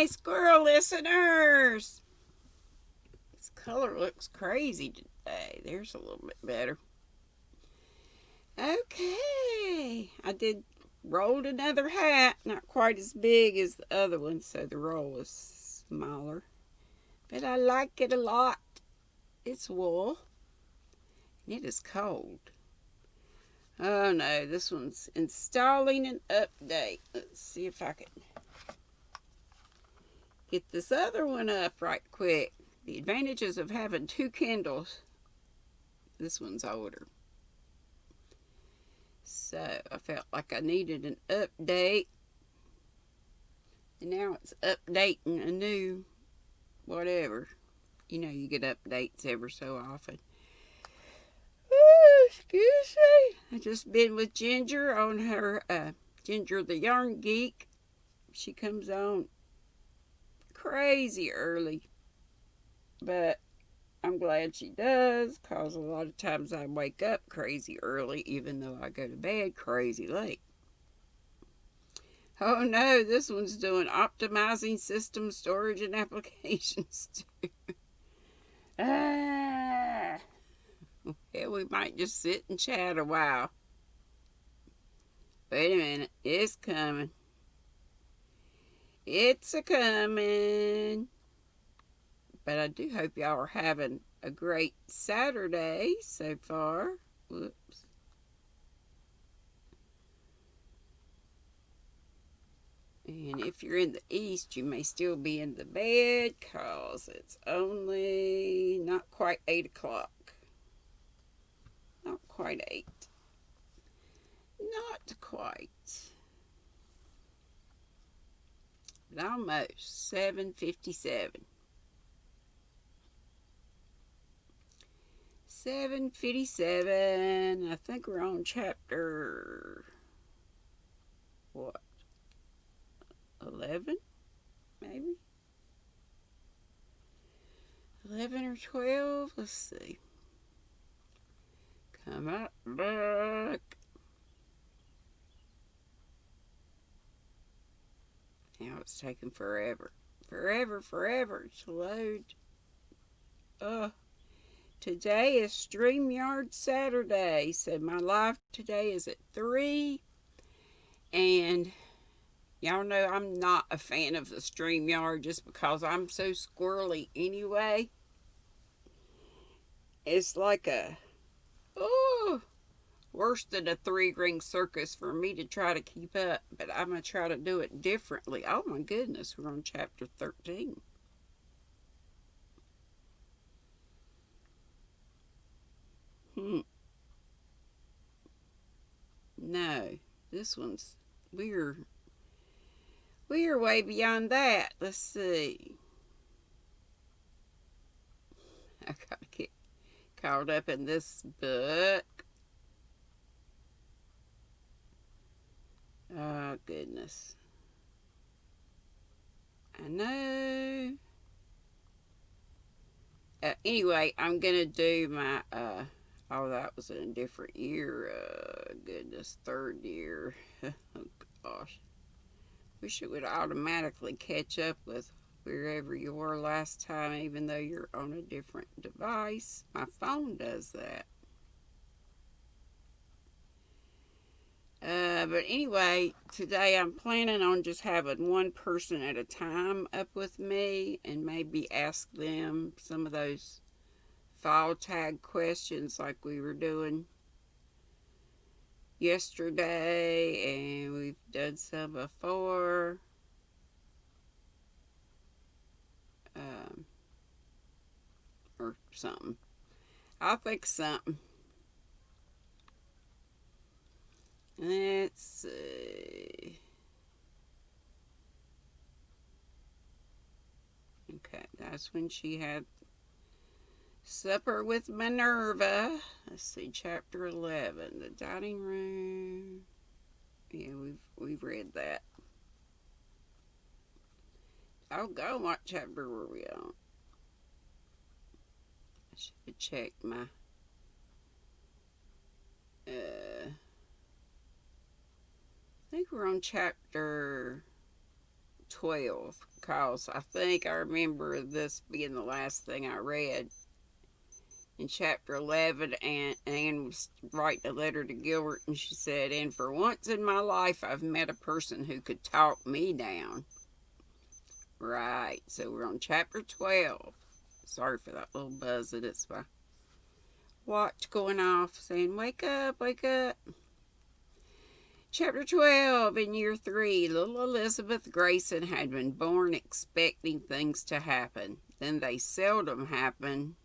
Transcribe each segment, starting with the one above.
Hi, squirrel listeners. This color looks crazy today. There's a little bit better. Okay, I did rolled another hat, not quite as big as the other one, so the roll is smaller. But I like it a lot. It's wool, and it is cold. Oh no, this one's installing an update. Let's see if I can get this other one up right quick. The advantages of having two Kindles. This one's older. So I felt like I needed an update. And now it's updating a new whatever. You know, you get updates ever so often. Oh, excuse me. I just been with Ginger on her Ginger the Yarn Geek. She comes on crazy early. But I'm glad she does, because a lot of times I wake up crazy early, even though I go to bed crazy late. Oh no, this one's doing optimizing system storage and applications too. Yeah, we might just sit and chat a while. Wait a minute, it's coming. It's a coming. But I do hope y'all are having a great Saturday so far. Whoops. And if you're in the east, you may still be in the bed, because it's only not quite 8 o'clock. Not quite 8. Not quite. But almost 7:57. 7:57. I think we're on chapter, what, 11? Maybe? 11 or 12? Let's see. Come up, back. Now it's taking forever. Forever to load. Today is StreamYard Saturday, so my live today is at 3. And y'all know I'm not a fan of the StreamYard just because I'm so squirrely anyway. It's like worse than a 3-ring circus for me to try to keep up, but I'm going to try to do it differently. Oh my goodness, we're on chapter 13. No, this one's, we're way beyond that. Let's see. I gotta get caught up in this book. Oh, goodness. I know. Anyway, I'm going to do my, that was in a different year. Goodness, 3rd year. Oh, gosh. Wish it would automatically catch up with wherever you were last time, even though you're on a different device. My phone does that. But anyway, today I'm planning on just having one person at a time up with me, and maybe ask them some of those file tag questions like we were doing yesterday, and we've done some before. Or something. I'll think something. Let's see. Okay, that's when she had supper with Minerva. Let's see, chapter 11, the dining room. Yeah, we've read that. Oh, go. What chapter were we on? I should check my I think we're on chapter 12, because I think I remember this being the last thing I read in chapter 11. And Anne was writing a letter to Gilbert, and she said, "And for once in my life, I've met a person who could talk me down." Right, so we're on chapter 12. Sorry for that little buzz that it's my watch going off saying, "Wake up, wake up." Chapter 12. In year 3, little Elizabeth Grayson had been born expecting things to happen. They seldom happened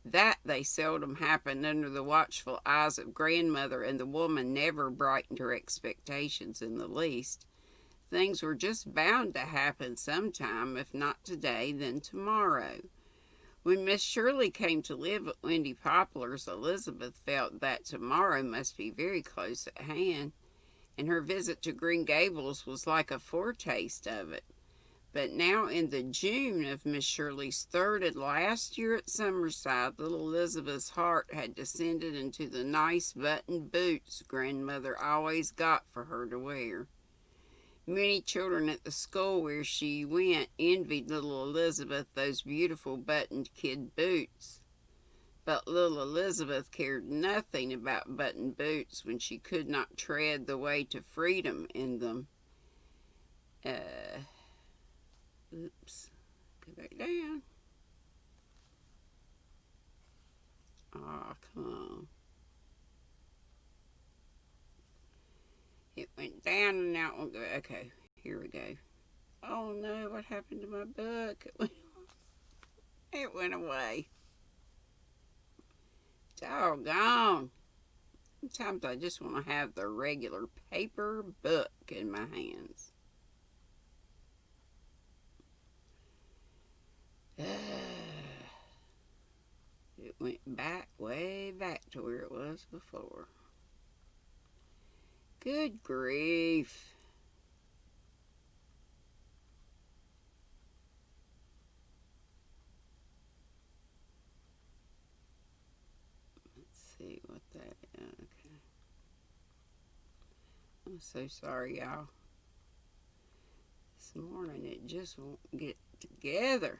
under the watchful eyes of grandmother, and the woman never brightened her expectations in the least. Things were just bound to happen sometime, if not today, then tomorrow. When Miss Shirley came to live at Windy Poplars, Elizabeth felt that tomorrow must be very close at hand, and her visit to Green Gables was like a foretaste of it. But now, in the June of Miss Shirley's 3rd and last year at Summerside, little Elizabeth's heart had descended into the nice buttoned boots grandmother always got for her to wear. Many children at the school where she went envied little Elizabeth those beautiful buttoned kid boots. But little Elizabeth cared nothing about buttoned boots when she could not tread the way to freedom in them. Oops. Go back down. Oh, come on. It went down and now it won't go. Okay, here we go. Oh no, what happened to my book? It went away. Doggone. Sometimes I just want to have the regular paper book in my hands. It went back, way back to where it was before. Good grief. Let's see what that is. Okay. I'm so sorry, y'all. This morning it just won't get together.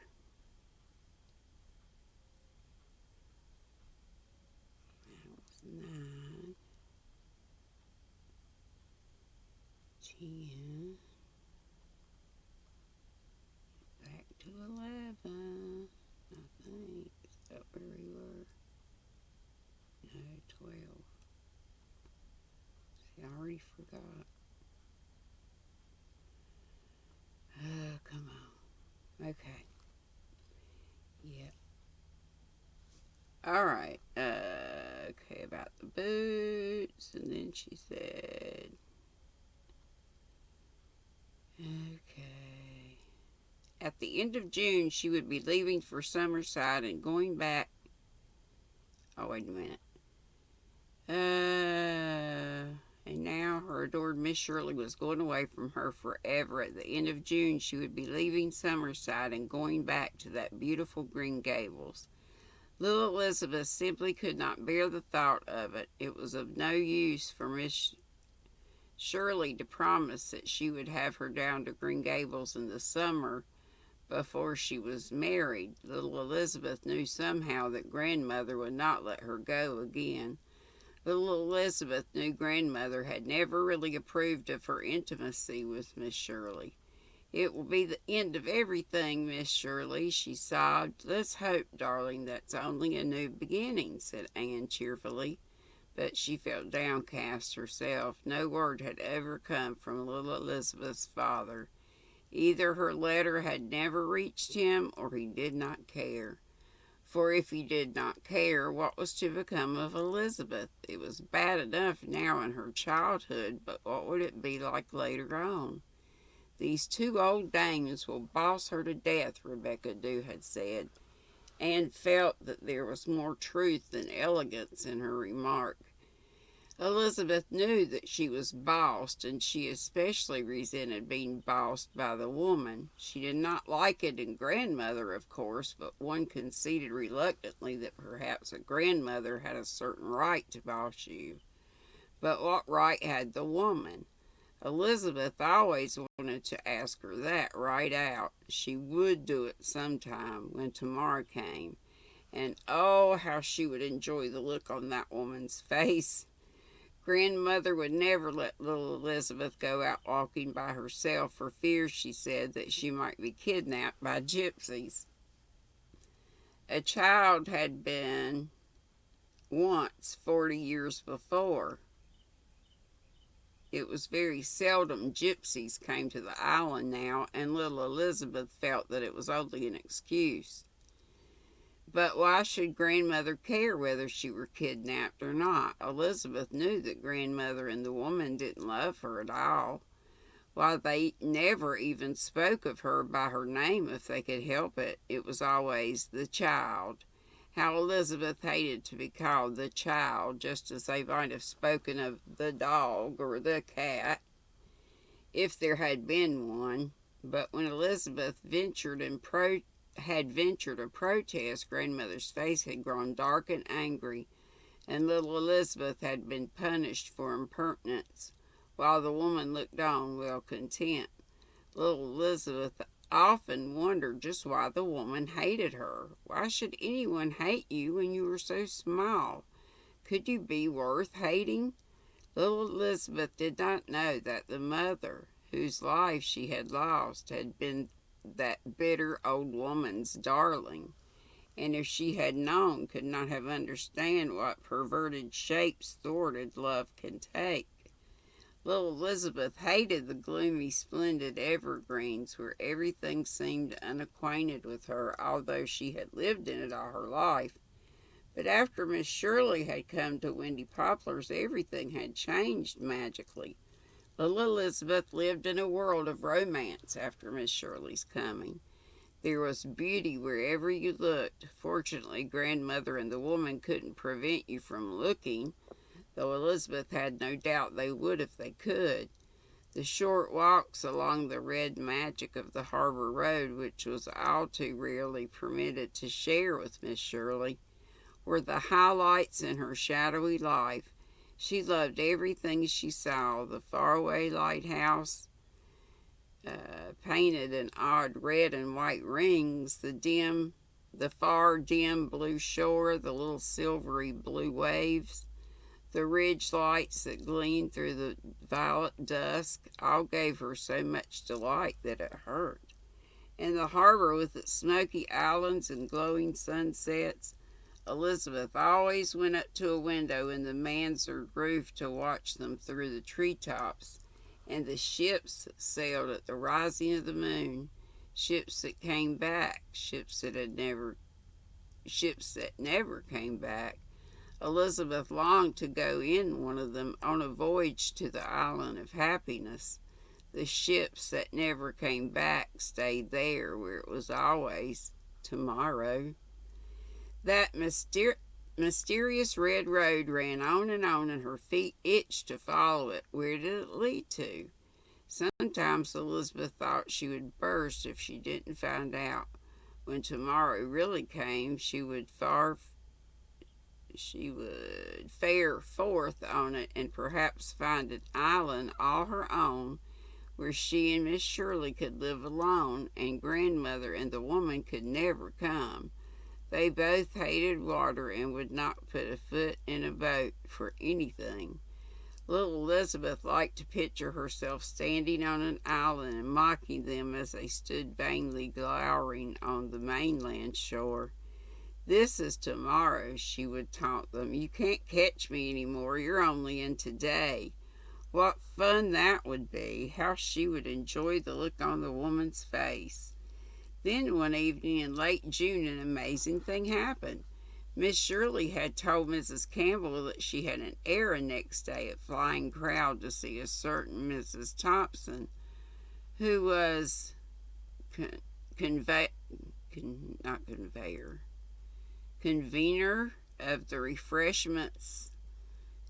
That was 9, 10, back to 11, I think. Is that where we were? No, 12. See, I already forgot. Oh, come on. Okay. Yep. Alright. Okay, about the boots. And then she said, okay. At the end of June, she would be leaving for Summerside and going back. Oh, wait a minute. And now her adored Miss Shirley was going away from her forever. At the end of June, she would be leaving Summerside and going back to that beautiful Green Gables. Little Elizabeth simply could not bear the thought of it. It was of no use for Miss Shirley to promise that she would have her down to Green Gables in the summer before she was married. Little Elizabeth knew somehow that grandmother would not let her go again. Little Elizabeth knew grandmother had never really approved of her intimacy with Miss Shirley. "It will be the end of everything, Miss Shirley," she sobbed. "Let's hope, darling, that's only a new beginning," said Anne cheerfully. But she felt downcast herself. No word had ever come from little Elizabeth's father. Either her letter had never reached him, or he did not care. For if he did not care, what was to become of Elizabeth? It was bad enough now in her childhood, but what would it be like later on? "These 2 old dames will boss her to death," Rebecca Dew had said. Anne felt that there was more truth than elegance in her remark. Elizabeth knew that she was bossed, and she especially resented being bossed by the woman. She did not like it in grandmother, of course, but one conceded reluctantly that perhaps a grandmother had a certain right to boss you. But what right had the woman? Elizabeth always wanted to ask her that right out. She would do it sometime when tomorrow came. And oh, how she would enjoy the look on that woman's face. Grandmother would never let little Elizabeth go out walking by herself for fear, she said, that she might be kidnapped by gypsies. A child had been once 40 years before. It was very seldom gypsies came to the island now, and little Elizabeth felt that it was only an excuse. But why should grandmother care whether she were kidnapped or not? Elizabeth knew that grandmother and the woman didn't love her at all. Why, they never even spoke of her by her name if they could help it. It was always the child. How Elizabeth hated to be called the child, just as they might have spoken of the dog or the cat, if there had been one. But when Elizabeth had ventured a protest, grandmother's face had grown dark and angry, and little Elizabeth had been punished for impertinence, while the woman looked on well content. Little Elizabeth often wondered just why the woman hated her. Why should anyone hate you when you were so small? Could you be worth hating? Little Elizabeth did not know that the mother, whose life she had lost, had been that bitter old woman's darling, and if she had known, could not have understood what perverted shapes thwarted love can take. Little Elizabeth hated the gloomy, splendid evergreens where everything seemed unacquainted with her, although she had lived in it all her life. But after Miss Shirley had come to Windy Poplars, everything had changed magically. Little Elizabeth lived in a world of romance after Miss Shirley's coming. There was beauty wherever you looked. Fortunately, grandmother and the woman couldn't prevent you from looking, though Elizabeth had no doubt they would if they could. The short walks along the red magic of the harbor road, which was all too rarely permitted to share with Miss Shirley, were the highlights in her shadowy life. She loved everything she saw. The faraway lighthouse, painted in odd red and white rings, the far dim blue shore, the little silvery blue waves, the ridge lights that gleamed through the violet dusk, all gave her so much delight that it hurt. And the harbor with its smoky islands and glowing sunsets. Elizabeth always went up to a window in the mansard roof to watch them through the treetops, and the ships that sailed at the rising of the moon, ships that came back, ships that never came back. Elizabeth longed to go in one of them on a voyage to the island of happiness. The ships that never came back stayed there where it was always tomorrow. That mysterious red road ran on, and her feet itched to follow it. Where did it lead to? Sometimes Elizabeth thought she would burst if she didn't find out. When tomorrow really came, she would fare forth on it and perhaps find an island all her own where she and Miss Shirley could live alone, and grandmother and the woman could never come. They both hated water and would not put a foot in a boat for anything. Little Elizabeth liked to picture herself standing on an island and mocking them as they stood vainly glowering on the mainland shore. "This is tomorrow," she would taunt them. "You can't catch me anymore. You're only in today." What fun that would be! How she would enjoy the look on the woman's face. Then one evening in late June, an amazing thing happened. Miss Shirley had told Mrs. Campbell that she had an errand next day at Flying Crowd to see a certain Mrs. Thompson, who was convener of the refreshments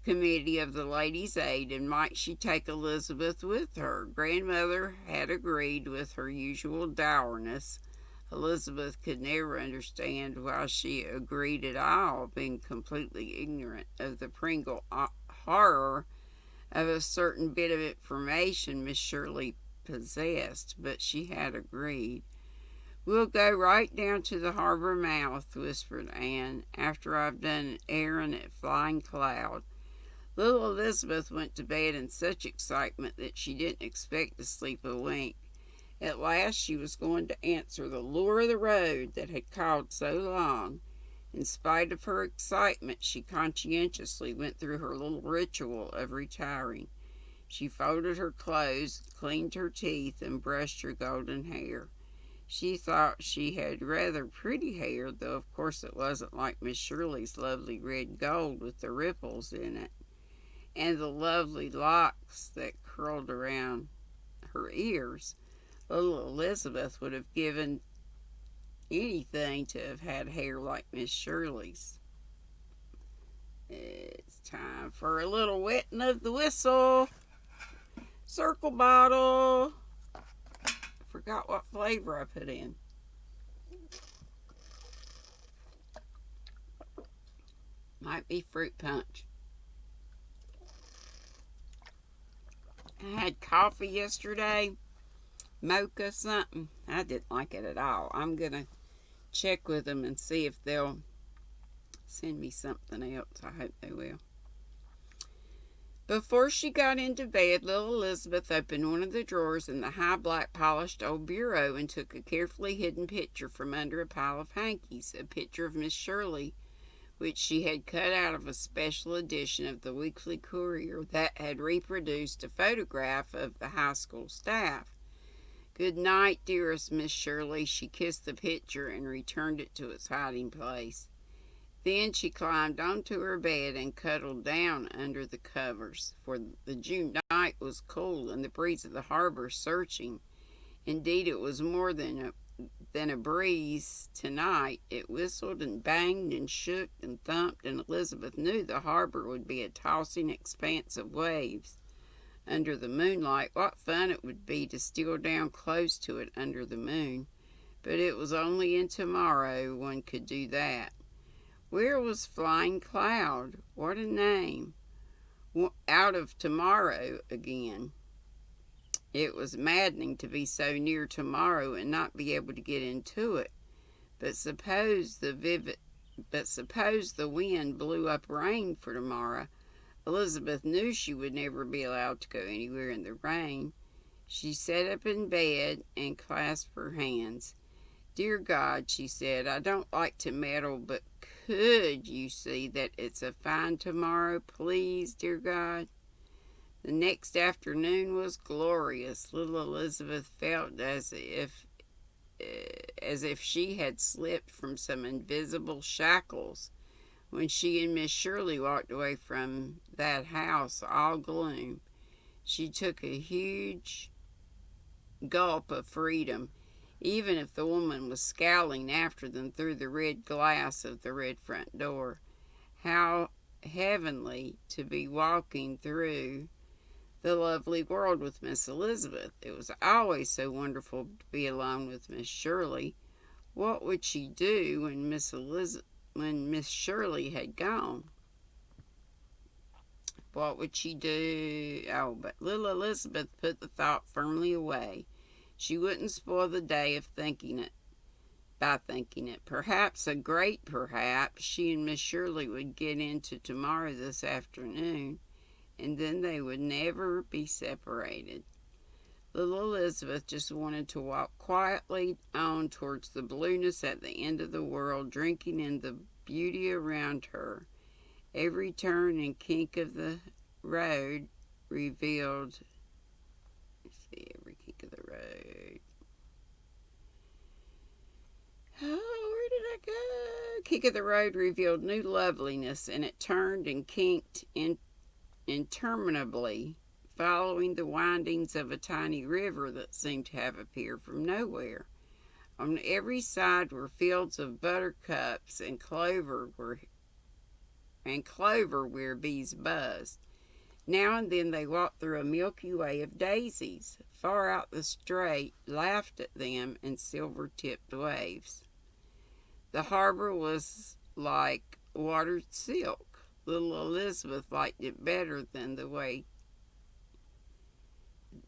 committee of the Ladies' Aid, and might she take Elizabeth with her? Grandmother had agreed with her usual dourness. Elizabeth could never understand why she agreed at all, being completely ignorant of the Pringle horror of a certain bit of information Miss Shirley possessed, but she had agreed. "We'll go right down to the harbor mouth," whispered Anne, "after I've done an errand at Flying Cloud." Little Elizabeth went to bed in such excitement that she didn't expect to sleep a wink. At last she was going to answer the lure of the road that had called so long. In spite of her excitement, she conscientiously went through her little ritual of retiring. She folded her clothes, cleaned her teeth, and brushed her golden hair. She thought she had rather pretty hair, though of course it wasn't like Miss Shirley's lovely red gold with the ripples in it, and the lovely locks that curled around her ears. Little Elizabeth would have given anything to have had hair like Miss Shirley's. It's time for a little wetting of the whistle. Circle bottle. Forgot what flavor I put in. Might be fruit punch. I had coffee yesterday. Mocha something. I didn't like it at all. I'm going to check with them and see if they'll send me something else. I hope they will. Before she got into bed, little Elizabeth opened one of the drawers in the high black polished old bureau and took a carefully hidden picture from under a pile of hankies, a picture of Miss Shirley, which she had cut out of a special edition of the Weekly Courier that had reproduced a photograph of the high school staff. "Good night, dearest Miss Shirley." She kissed the picture and returned it to its hiding place. Then she climbed onto her bed and cuddled down under the covers, for the June night was cool and the breeze of the harbor searching. Indeed, it was more than a breeze tonight. It whistled and banged and shook and thumped, and Elizabeth knew the harbor would be a tossing expanse of waves. Under the moonlight, what fun it would be to steal down close to it under the moon. But it was only in tomorrow one could do that. Where was Flying Cloud? What a name. Out of tomorrow again. It was maddening to be so near tomorrow and not be able to get into it. But suppose the wind blew up rain for tomorrow. Elizabeth knew she would never be allowed to go anywhere in the rain. She sat up in bed and clasped her hands. "Dear God," she said, "I don't like to meddle, but could you see that it's a fine tomorrow, please, dear God?" The next afternoon was glorious. Little Elizabeth felt as if she had slipped from some invisible shackles when she and Miss Shirley walked away from that house, all gloom. She took a huge gulp of freedom, even if the woman was scowling after them through the red glass of the red front door. How heavenly to be walking through the lovely world with Miss Elizabeth. It was always so wonderful to be alone with Miss Shirley. What would she do when Miss Shirley had gone? What would she do? Oh, but little Elizabeth put the thought firmly away. She wouldn't spoil the day of thinking it. Perhaps, a great perhaps, she and Miss Shirley would get into tomorrow this afternoon, and then they would never be separated. Little Elizabeth just wanted to walk quietly on towards the blueness at the end of the world, drinking in the beauty around her. Every turn and kink of the road revealed... every kink of the road. Oh, where did I go? Kink of the road revealed new loveliness, and it turned and kinked interminably, following the windings of a tiny river that seemed to have appeared from nowhere. On every side were fields of buttercups and clover where bees buzzed. Now and then they walked through a milky way of daisies. Far out the strait laughed at them in silver-tipped waves. The harbor was like watered silk. Little Elizabeth liked it better than the way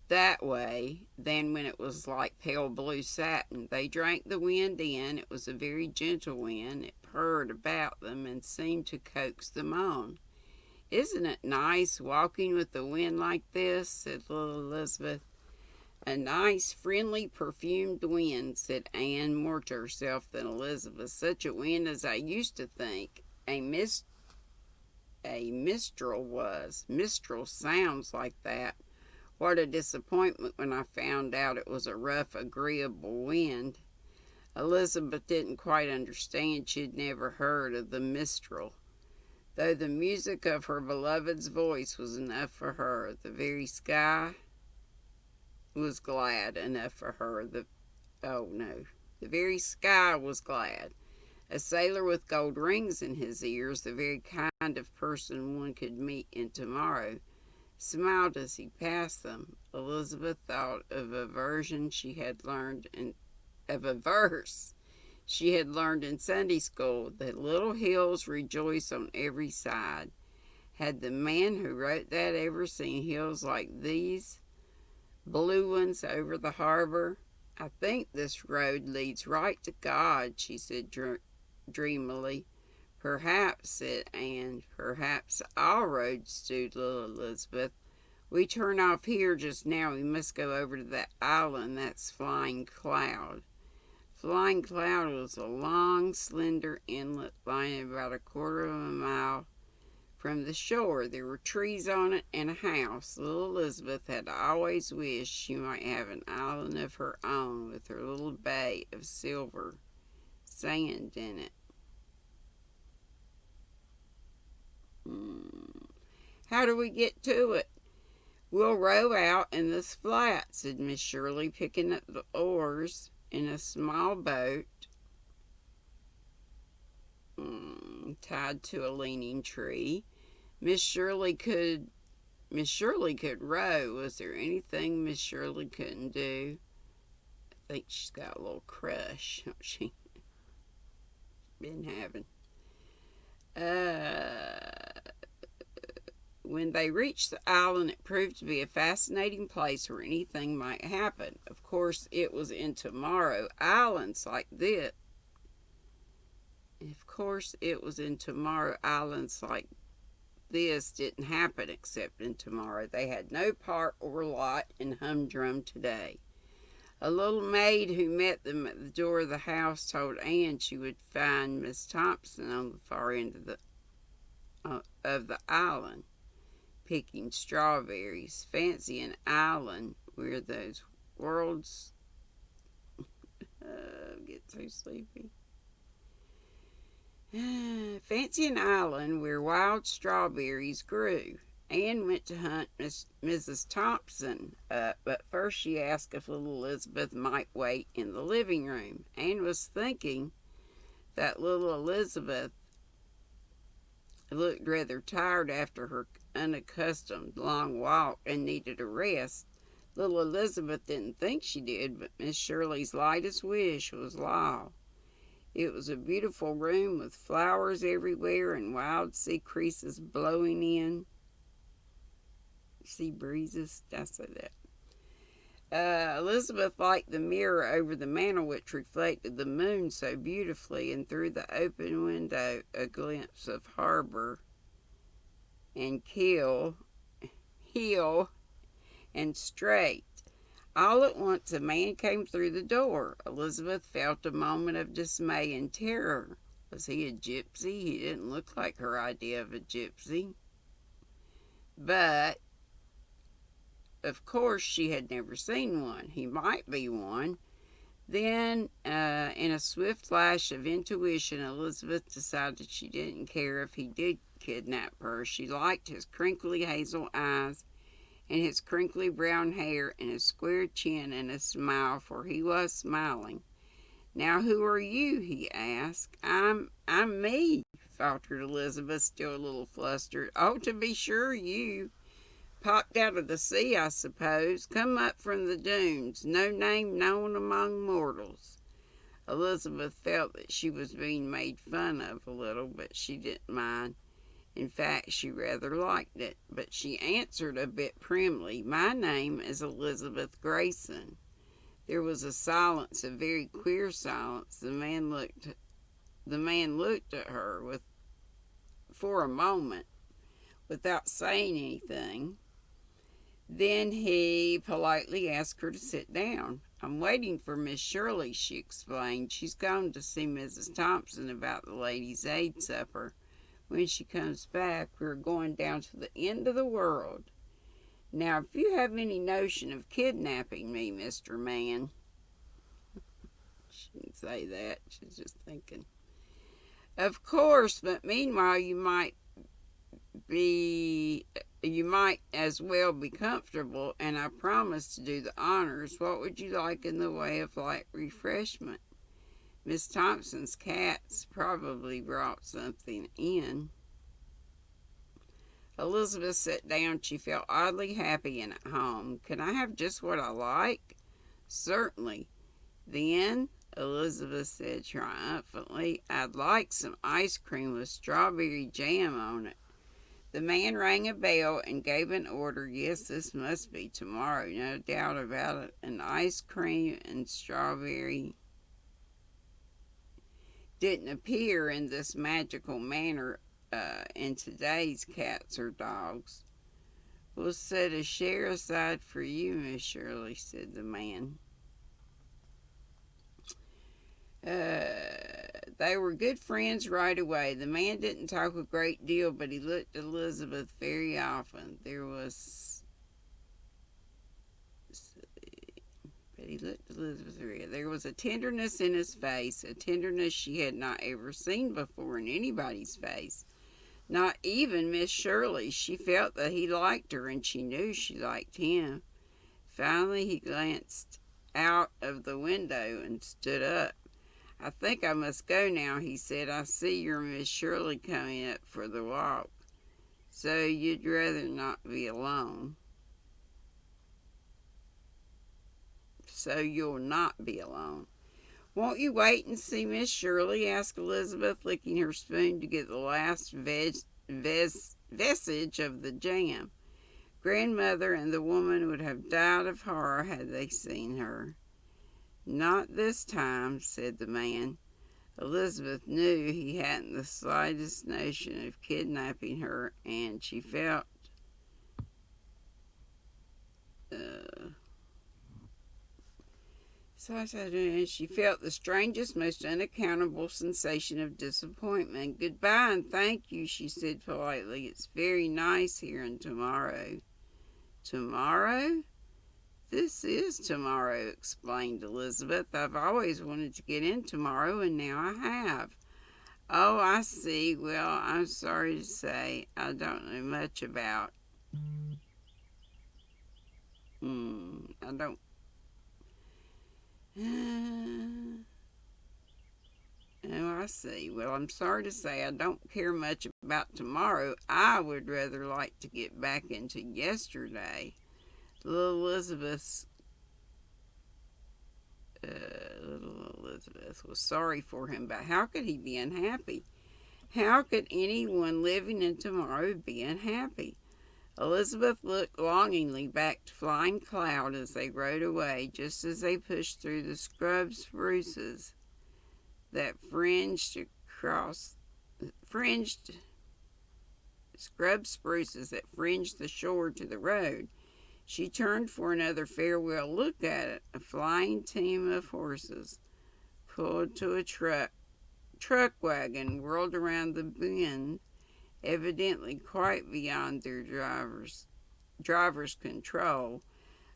that way than when it was like pale blue satin. They drank the wind in. It was a very gentle wind. It purred about them and seemed to coax them on. "Isn't it nice walking with the wind like this?" said little Elizabeth. "A nice, friendly, perfumed wind," said Anne, more to herself than Elizabeth. "Such a wind as I used to think a mistral was. Mistral sounds like that. What a disappointment when I found out it was a rough, agreeable wind." Elizabeth didn't quite understand. She had never heard of the mistral, though the music of her beloved's voice was enough for her. The very sky was glad enough for her. The very sky was glad. A sailor with gold rings in his ears, the very kind of person one could meet in tomorrow, smiled as he passed them. Elizabeth thought of a verse she had learned in Sunday school: "The little hills rejoice on every side." Had the man who wrote that ever seen hills like these blue ones over the harbor? "I think this road leads right to God," she said dreamily. "Perhaps," said Anne. "Perhaps all roads do, little Elizabeth. We turn off here just now. We must go over to that island. That's Flying Cloud." Flying Cloud was a long, slender inlet lying about a quarter of a mile from the shore. There were trees on it and a house. Little Elizabeth had always wished she might have an island of her own with her little bay of silver sand in it. "How do we get to it?" "We'll row out in this flat," said Miss Shirley, picking up the oars in a small boat tied to a leaning tree. Miss Shirley could row. Was there anything Miss Shirley couldn't do? I think she's got a little crush she's been having. When they reached the island, it proved to be a fascinating place where anything might happen. Of course, it was in Tomorrow. Islands like this didn't happen except in Tomorrow. They had no part or lot in Humdrum today. A little maid who met them at the door of the house told Anne she would find Miss Thompson on the far end of the island, picking strawberries. Fancy an island where those worlds get so sleepy. Fancy an island where wild strawberries grew. Anne went to hunt Mrs. Thompson up, but first she asked if little Elizabeth might wait in the living room. Anne was thinking that little Elizabeth looked rather tired after her unaccustomed long walk and needed a rest. Little Elizabeth didn't think she did, but Miss Shirley's lightest wish was law. It was a beautiful room with flowers everywhere and wild sea breezes blowing in. Sea breezes, did I say that? Elizabeth liked the mirror over the mantel, which reflected the moon so beautifully, and through the open window a glimpse of harbor and hill and strait. All at once a man came through the door. Elizabeth felt a moment of dismay and terror. Was he a gypsy? He didn't look like her idea of a gypsy. But of course, she had never seen one. He might be one. Then, in a swift flash of intuition, Elizabeth decided she didn't care if he did kidnap her. She liked his crinkly hazel eyes and his crinkly brown hair and his square chin and his smile, for he was smiling. "Now, who are you?" he asked. I'm me," faltered Elizabeth, still a little flustered. "Oh, to be sure, you. Popped out of the sea, I suppose. Come up from the dunes. No name known among mortals." Elizabeth felt that she was being made fun of a little, but she didn't mind. In fact, she rather liked it, but she answered a bit primly, "My name is Elizabeth Grayson." There was a silence, a very queer silence. The man looked at her for a moment without saying anything. Then he politely asked her to sit down. "I'm waiting for Miss Shirley," she explained. "She's gone to see Mrs. Thompson about the ladies' aid supper. When she comes back, we're going down to the end of the world. Now, if you have any notion of kidnapping me, Mr. Man." She didn't say that. She's just thinking. "Of course, but meanwhile you might as well be comfortable, and I promise to do the honors. What would you like in the way of light refreshment? Miss Thompson's cats probably brought something in." Elizabeth sat down. She felt oddly happy and at home. "Can I have just what I like?" "Certainly." "Then," Elizabeth said triumphantly, "I'd like some ice cream with strawberry jam on it." The man rang a bell and gave an order. Yes, this must be tomorrow, no doubt about it. An ice cream and strawberry didn't appear in this magical manner in today's cats or dogs. "We'll set a share aside for you, Miss Shirley," said the man. They were good friends right away. The man didn't talk a great deal, but he looked at Elizabeth very often. There was a tenderness in his face, a tenderness she had not ever seen before in anybody's face. Not even Miss Shirley. She felt that he liked her, and she knew she liked him. Finally, he glanced out of the window and stood up. "I think I must go now," he said. "I see your Miss Shirley coming up for the walk. So you'd rather not be alone. So you'll not be alone." "Won't you wait and see Miss Shirley?" asked Elizabeth, licking her spoon to get the last vestige of the jam. Grandmother and the woman would have died of horror had they seen her. "Not this time," said the man. Elizabeth knew he hadn't the slightest notion of kidnapping her, and she felt the strangest, most unaccountable sensation of disappointment. "Goodbye and thank you," she said politely. "It's very nice here, and tomorrow." "Tomorrow? This is tomorrow," explained Elizabeth. "I've always wanted to get in tomorrow, and now I have." "Oh, I see. Well, I'm sorry to say I don't know much about. I don't. Oh, I see. Well, I'm sorry to say I don't care much about tomorrow. I would rather like to get back into yesterday." Little Elizabeth was sorry for him, but how could he be unhappy? How could anyone living in tomorrow be unhappy? Elizabeth looked longingly back to Flying Cloud as they rode away, just as they pushed through the scrub spruces that fringed the shore to the road. She turned for another farewell look at it. A flying team of horses pulled to a truck wagon whirled around the bend, evidently quite beyond their driver's control.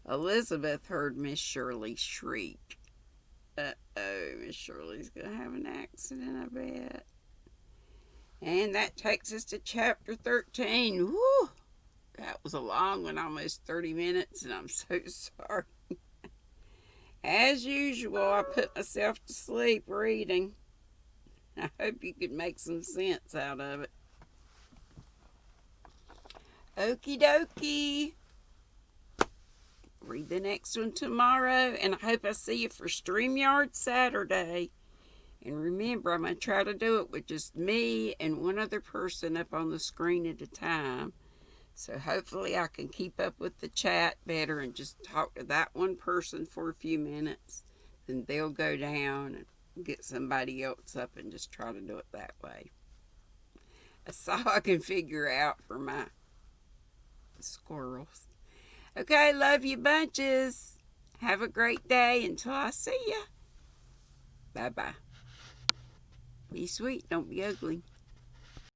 Elizabeth heard Miss Shirley shriek. Uh-oh, Miss Shirley's going to have an accident, I bet. And that takes us to chapter 13. Whew! That was a long one, almost 30 minutes, and I'm so sorry. As usual, I put myself to sleep reading. I hope you could make some sense out of it. Okie dokie. Read the next one tomorrow, and I hope I see you for StreamYard Saturday. And remember, I'm going to try to do it with just me and one other person up on the screen at a time. So hopefully I can keep up with the chat better and just talk to that one person for a few minutes. Then they'll go down and get somebody else up and just try to do it that way. That's all I can figure out for my squirrels. Okay, love you bunches. Have a great day until I see ya. Bye-bye. Be sweet, don't be ugly.